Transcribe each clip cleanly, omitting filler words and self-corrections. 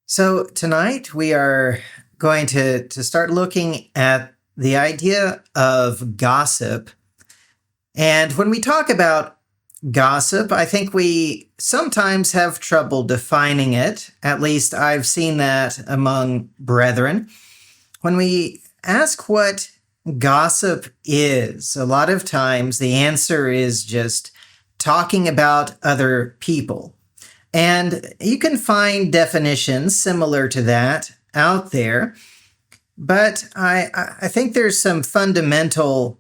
So tonight we are going to start looking at the idea of gossip. And when we talk about gossip, I think we sometimes have trouble defining it. At least I've seen that among brethren. When we ask what gossip is, a lot of times the answer is just talking about other people. And you can find definitions similar to that out there. But I think there's some fundamental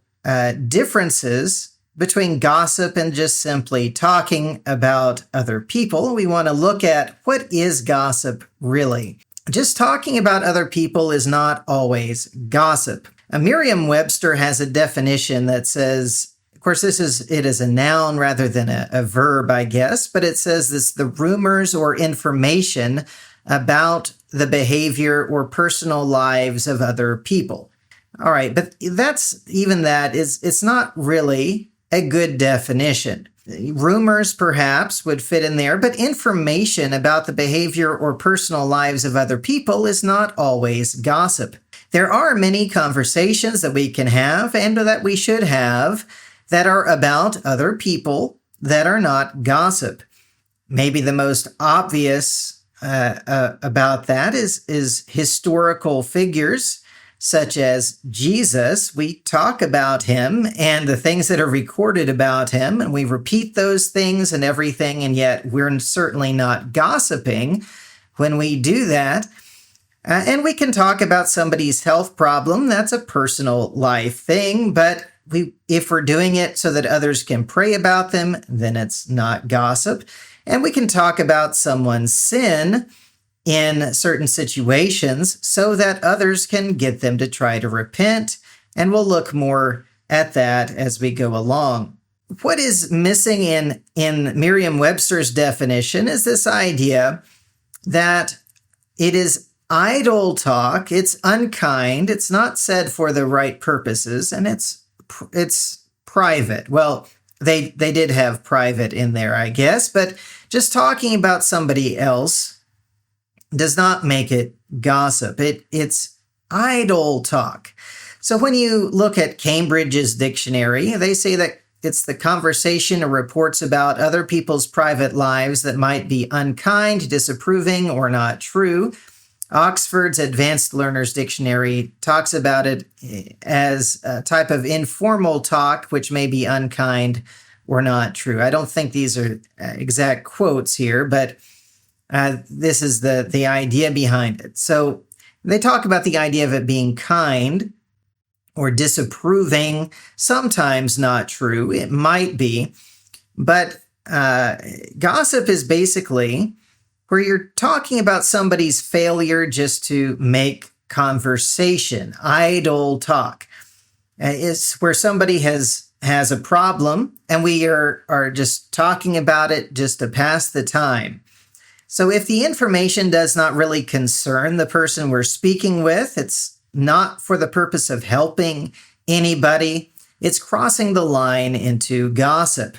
differences between gossip and just simply talking about other people. We want to look at what is gossip really. Just talking about other people is not always gossip. Merriam-Webster has a definition that says, of course, it is a noun rather than a verb, I guess, but it says this: the rumors or information about the behavior or personal lives of other people. All right, but it's not really a good definition. Rumors perhaps would fit in there, but information about the behavior or personal lives of other people is not always gossip. There are many conversations that we can have and that we should have that are about other people that are not gossip. Maybe the most obvious about that is historical figures such as Jesus. We talk about him and the things that are recorded about him, and we repeat those things and everything, and yet we're certainly not gossiping when we do that. And we can talk about somebody's health problem. That's a personal life thing, but if we're doing it so that others can pray about them, then it's not gossip. And we can talk about someone's sin in certain situations so that others can get them to try to repent. And we'll look more at that as we go along. What is missing in Merriam-Webster's definition is this idea that it is idle talk, it's unkind, it's not said for the right purposes, and it's private. Well, they did have private in there, I guess, but just talking about somebody else does not make it gossip. It's idle talk. So when you look at Cambridge's dictionary, they say that it's the conversation or reports about other people's private lives that might be unkind, disapproving, or not true. Oxford's Advanced Learner's Dictionary talks about it as a type of informal talk, which may be unkind or not true. I don't think these are exact quotes here, but this is the idea behind it. So they talk about the idea of it being kind or disapproving, sometimes not true. It might be, but gossip is basically where you're talking about somebody's failure just to make conversation. Idle talk is where somebody has a problem and we are just talking about it just to pass the time. So if the information does not really concern the person we're speaking with, it's not for the purpose of helping anybody, it's crossing the line into gossip.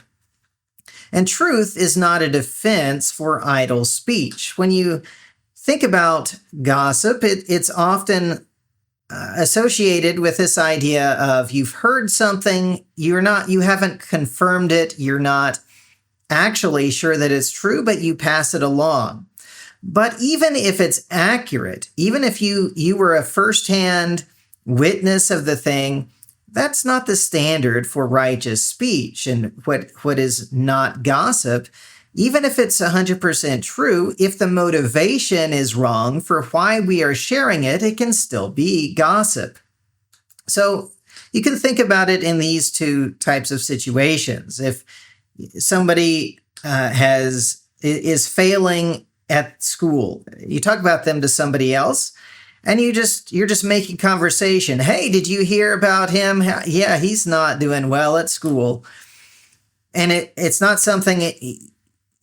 And truth is not a defense for idle speech. When you think about gossip, it's often associated with this idea of you've heard something, you haven't confirmed it, you're not actually sure that it's true, but you pass it along. But even if it's accurate, even if you were a firsthand witness of the thing, that's not the standard for righteous speech and what is not gossip. Even if it's 100% true, if the motivation is wrong for why we are sharing it, it can still be gossip. So you can think about it in these two types of situations. If somebody is failing at school, you talk about them to somebody else, and you're just making conversation. Hey, did you hear about him? Yeah, he's not doing well at school. And it's not something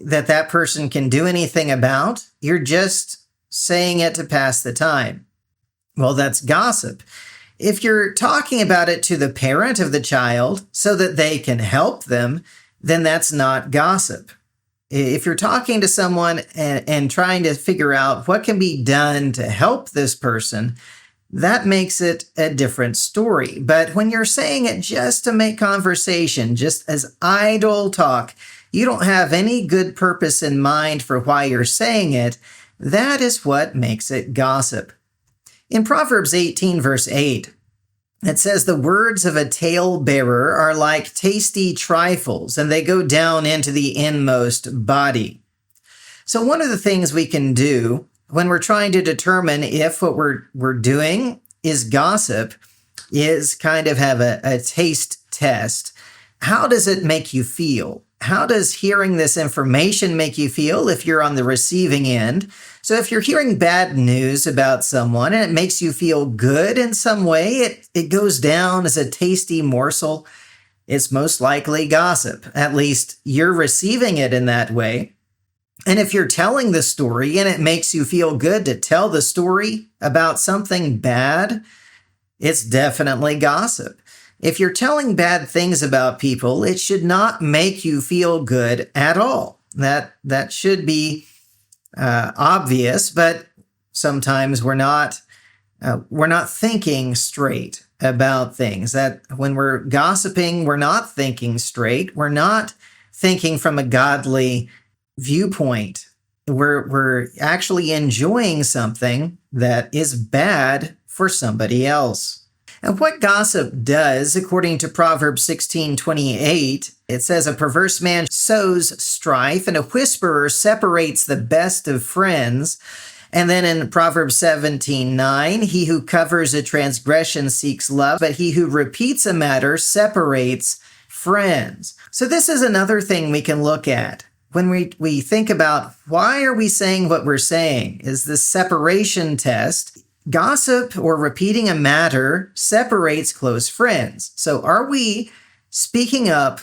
that person can do anything about. You're just saying it to pass the time. Well, that's gossip. If you're talking about it to the parent of the child so that they can help them, then that's not gossip. If you're talking to someone and trying to figure out what can be done to help this person, that makes it a different story. But when you're saying it just to make conversation, just as idle talk, you don't have any good purpose in mind for why you're saying it, that is what makes it gossip. In Proverbs 18, verse 8, it says, "The words of a talebearer are like tasty trifles, and they go down into the inmost body." So one of the things we can do when we're trying to determine if what we're doing is gossip is kind of have a taste test. How does it make you feel? How does hearing this information make you feel if you're on the receiving end? So if you're hearing bad news about someone and it makes you feel good in some way, it goes down as a tasty morsel, it's most likely gossip. At least you're receiving it in that way. And if you're telling the story and it makes you feel good to tell the story about something bad, it's definitely gossip. If you're telling bad things about people, it should not make you feel good at all. That should be obvious, but sometimes we're not thinking straight about things. That when we're gossiping, we're not thinking straight. We're not thinking from a godly viewpoint. We're actually enjoying something that is bad for somebody else. And what gossip does, according to Proverbs 16:28, it says, "A perverse man sows strife, and a whisperer separates the best of friends." And then in Proverbs 17:9, "He who covers a transgression seeks love, but he who repeats a matter separates friends." So this is another thing we can look at. When we think about why are we saying what we're saying, is this separation test. Gossip or repeating a matter separates close friends. So are we speaking up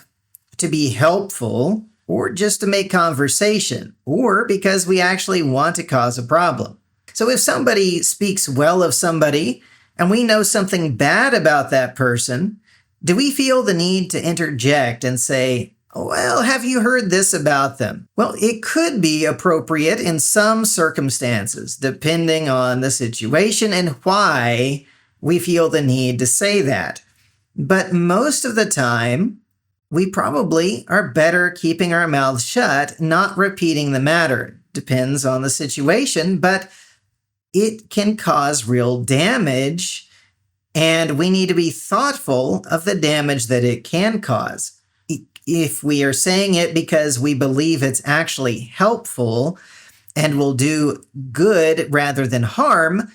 to be helpful or just to make conversation or because we actually want to cause a problem? So if somebody speaks well of somebody and we know something bad about that person, do we feel the need to interject and say, "Well, have you heard this about them?" Well, it could be appropriate in some circumstances, depending on the situation and why we feel the need to say that. But most of the time, we probably are better keeping our mouths shut, not repeating the matter. Depends on the situation, but it can cause real damage, and we need to be thoughtful of the damage that it can cause. If we are saying it because we believe it's actually helpful and will do good rather than harm,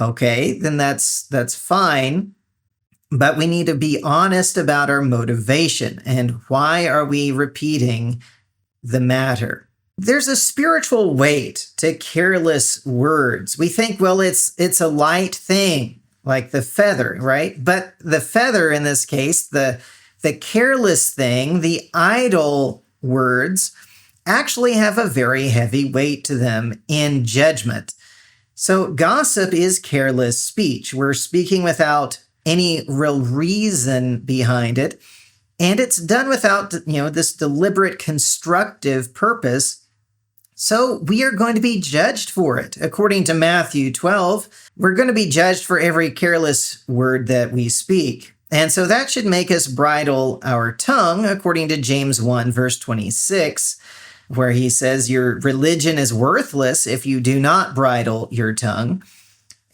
okay, then that's fine. But we need to be honest about our motivation and why are we repeating the matter. There's a spiritual weight to careless words. We think, well, it's a light thing, like the feather, right? But the feather in this case, the careless thing, the idle words, actually have a very heavy weight to them in judgment. So gossip is careless speech. We're speaking without any real reason behind it, and it's done without, this deliberate constructive purpose. So we are going to be judged for it. According to Matthew 12, we're going to be judged for every careless word that we speak. And so that should make us bridle our tongue, according to James 1, verse 26, where he says, "Your religion is worthless if you do not bridle your tongue."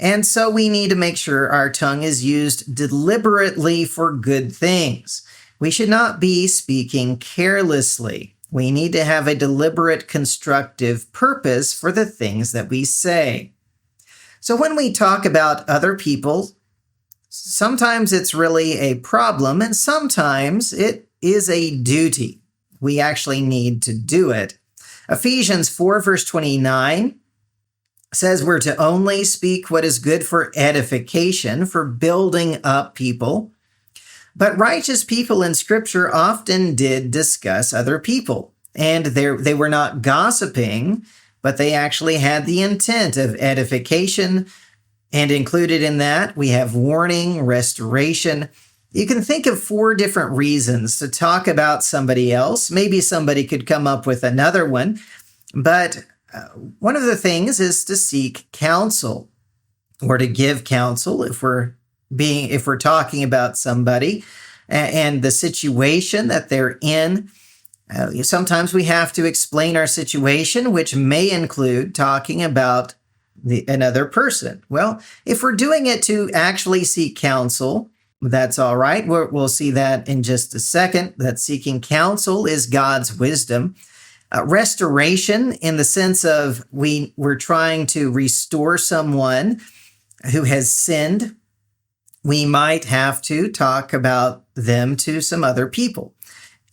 And so we need to make sure our tongue is used deliberately for good things. We should not be speaking carelessly. We need to have a deliberate, constructive purpose for the things that we say. So when we talk about other people, sometimes it's really a problem, and sometimes it is a duty. We actually need to do it. Ephesians 4, verse 29 says we're to only speak what is good for edification, for building up people. But righteous people in Scripture often did discuss other people, and they were not gossiping, but they actually had the intent of edification. And included in that, we have warning, restoration, You can think of 4 different reasons to talk about somebody else. Maybe somebody could come up with another one, but one of the things is to seek counsel or to give counsel if we're talking about somebody and the situation that they're in. Sometimes we have to explain our situation, which may include talking about another person. Well, if we're doing it to actually seek counsel, that's all right. We'll see that in just a second, that seeking counsel is God's wisdom. Restoration in the sense of we're trying to restore someone who has sinned. We might have to talk about them to some other people.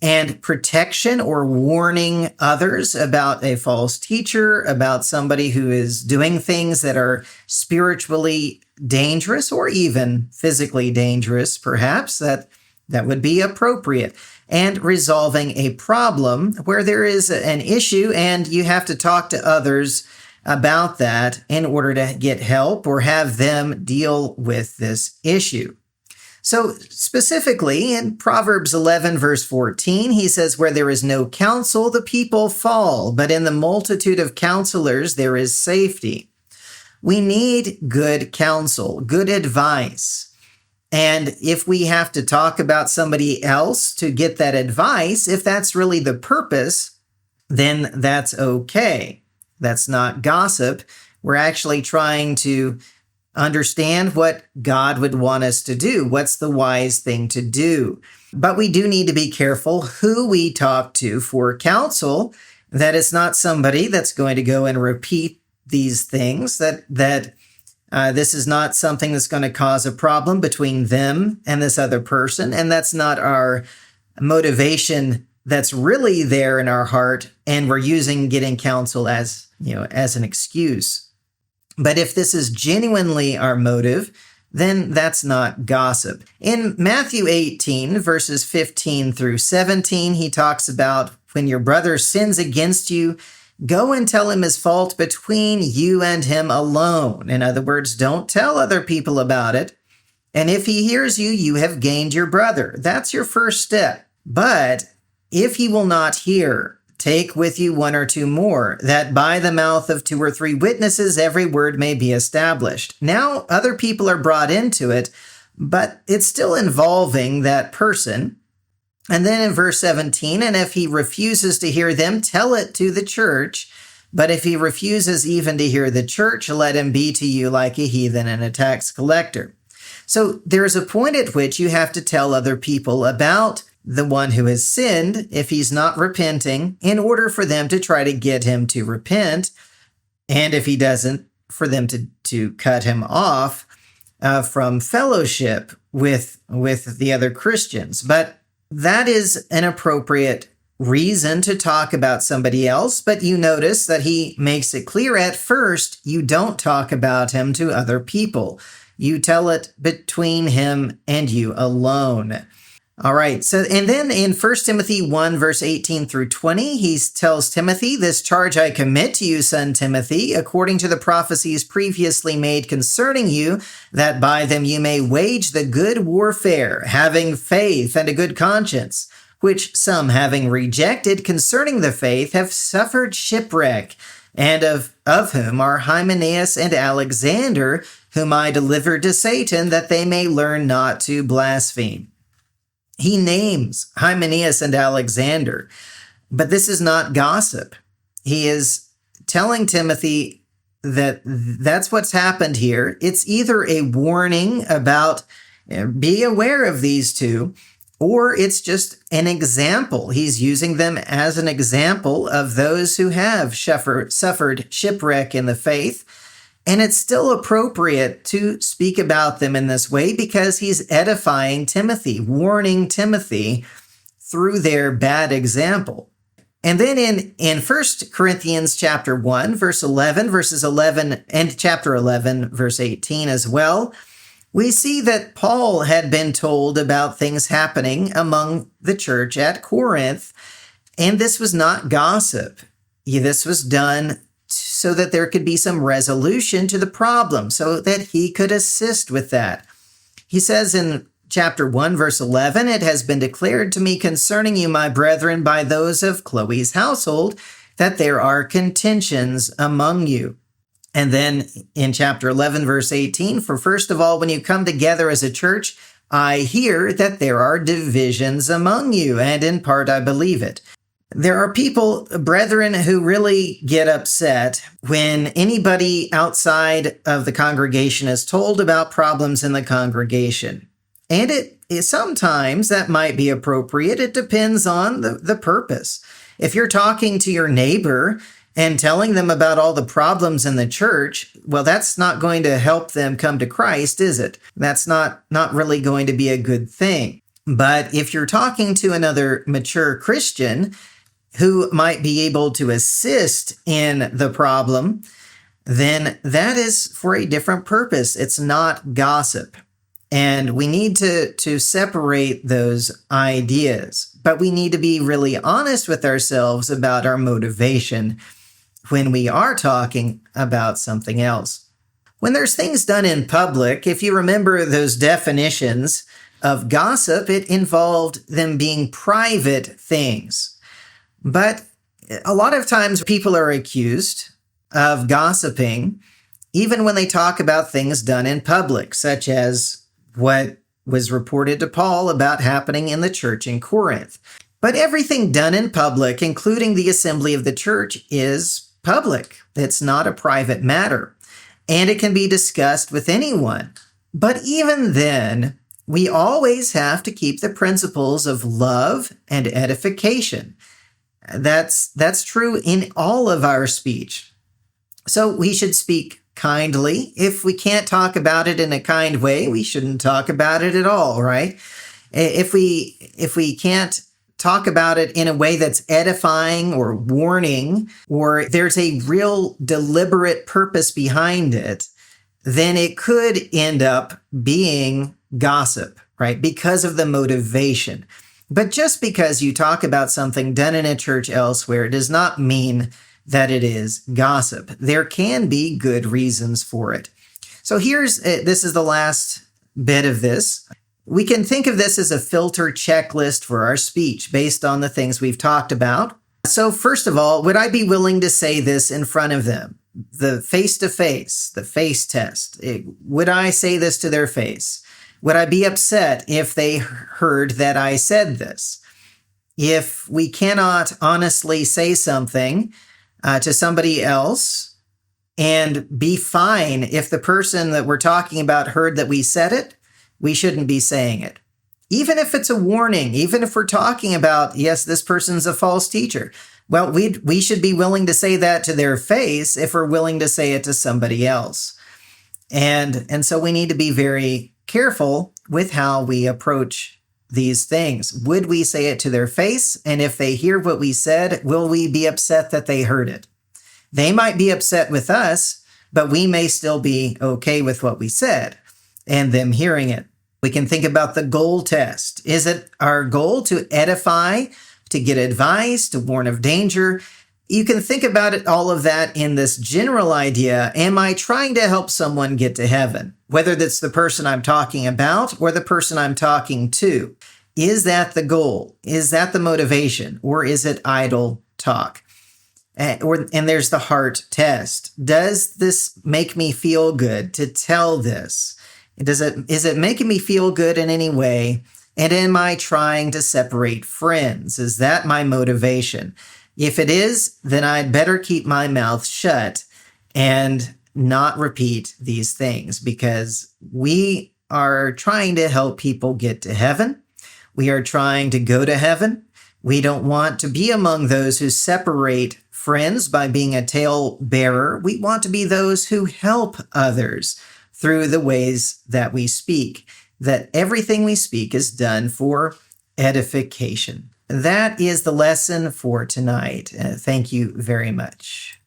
And protection or warning others about a false teacher, about somebody who is doing things that are spiritually dangerous or even physically dangerous, perhaps, that would be appropriate. And resolving a problem where there is an issue and you have to talk to others about that in order to get help or have them deal with this issue. So specifically in Proverbs 11, verse 14, he says, where there is no counsel, the people fall, but in the multitude of counselors, there is safety. We need good counsel, good advice. And if we have to talk about somebody else to get that advice, if that's really the purpose, then that's okay. That's not gossip. We're actually trying to understand what God would want us to do. What's the wise thing to do? But we do need to be careful who we talk to for counsel, that it's not somebody that's going to go and repeat these things, that this is not something that's going to cause a problem between them and this other person. And that's not our motivation that's really there in our heart. And we're using getting counsel as an excuse. But if this is genuinely our motive, then that's not gossip. In Matthew 18, verses 15 through 17, he talks about when your brother sins against you, go and tell him his fault between you and him alone. In other words, don't tell other people about it. And if he hears you, you have gained your brother. That's your first step. But if he will not hear, take with you 1 or 2 more, that by the mouth of 2 or 3 witnesses every word may be established. Now other people are brought into it, but it's still involving that person. And then in verse 17, and if he refuses to hear them, tell it to the church. But if he refuses even to hear the church, let him be to you like a heathen and a tax collector. So there's a point at which you have to tell other people about the one who has sinned, if he's not repenting, in order for them to try to get him to repent. And if he doesn't, for them to cut him off from fellowship with the other Christians. But that is an appropriate reason to talk about somebody else. But you notice that he makes it clear at first, you don't talk about him to other people. You tell it between him and you alone. All right. So, and then in 1 Timothy 1, verse 18 through 20, he tells Timothy, this charge I commit to you, son Timothy, according to the prophecies previously made concerning you, that by them you may wage the good warfare, having faith and a good conscience, which some having rejected concerning the faith have suffered shipwreck, and of whom are Hymenaeus and Alexander, whom I delivered to Satan, that they may learn not to blaspheme. He names Hymenaeus and Alexander, but this is not gossip. He is telling Timothy that that's what's happened here. It's either a warning about be aware of these two, or it's just an example. He's using them as an example of those who have suffered shipwreck in the faith. And it's still appropriate to speak about them in this way because he's edifying Timothy, warning Timothy through their bad example. And then in 1 Corinthians chapter 1, verse 11, verses 11, and chapter 11, verse 18 as well, we see that Paul had been told about things happening among the church at Corinth, and this was not gossip. This was done so that there could be some resolution to the problem, so that he could assist with that. He says in chapter 1, verse 11, it has been declared to me concerning you, my brethren, by those of Chloe's household, that there are contentions among you. And then in chapter 11, verse 18, for first of all, when you come together as a church, I hear that there are divisions among you, and in part I believe it. There are people, brethren, who really get upset when anybody outside of the congregation is told about problems in the congregation. And sometimes that might be appropriate. It depends on the purpose. If you're talking to your neighbor and telling them about all the problems in the church, well, that's not going to help them come to Christ, is it? That's not really going to be a good thing. But if you're talking to another mature Christian who might be able to assist in the problem, then that is for a different purpose. It's not gossip. And we need to separate those ideas. But we need to be really honest with ourselves about our motivation when we are talking about something else. When there's things done in public, if you remember those definitions of gossip, it involved them being private things. But a lot of times people are accused of gossiping even when they talk about things done in public, such as what was reported to Paul about happening in the church in Corinth. But everything done in public, including the assembly of the church, is public. It's not a private matter, and it can be discussed with anyone. But even then, we always have to keep the principles of love and edification. That's true in all of our speech. So we should speak kindly. If we can't talk about it in a kind way, we shouldn't talk about it at all, right? If we can't talk about it in a way that's edifying or warning, or there's a real deliberate purpose behind it, then it could end up being gossip, right? Because of the motivation. But just because you talk about something done in a church elsewhere does not mean that it is gossip. There can be good reasons for it. So this is the last bit of this. We can think of this as a filter checklist for our speech based on the things we've talked about. So first of all, would I be willing to say this in front of them? The face-to-face, the face test. Would I say this to their face? Would I be upset if they heard that I said this? If we cannot honestly say something to somebody else and be fine if the person that we're talking about heard that we said it, we shouldn't be saying it. Even if it's a warning, even if we're talking about, yes, this person's a false teacher. Well, we should be willing to say that to their face if we're willing to say it to somebody else. And so we need to be very careful with how we approach these things. Would we say it to their face? And if they hear what we said, will we be upset that they heard it? They might be upset with us, but we may still be okay with what we said and them hearing it. We can think about the goal test. Is it our goal to edify, to get advice, to warn of danger? You can think about it, all of that in this general idea. Am I trying to help someone get to heaven? Whether that's the person I'm talking about or the person I'm talking to. Is that the goal? Is that the motivation? Or is it idle talk? And there's the heart test. Does this make me feel good to tell this? Is it making me feel good in any way? And am I trying to separate friends? Is that my motivation? If it is, then I'd better keep my mouth shut and not repeat these things, because we are trying to help people get to heaven. We are trying to go to heaven. We don't want to be among those who separate friends by being a tale bearer. We want to be those who help others through the ways that we speak, that everything we speak is done for edification. That is the lesson for tonight. Thank you very much.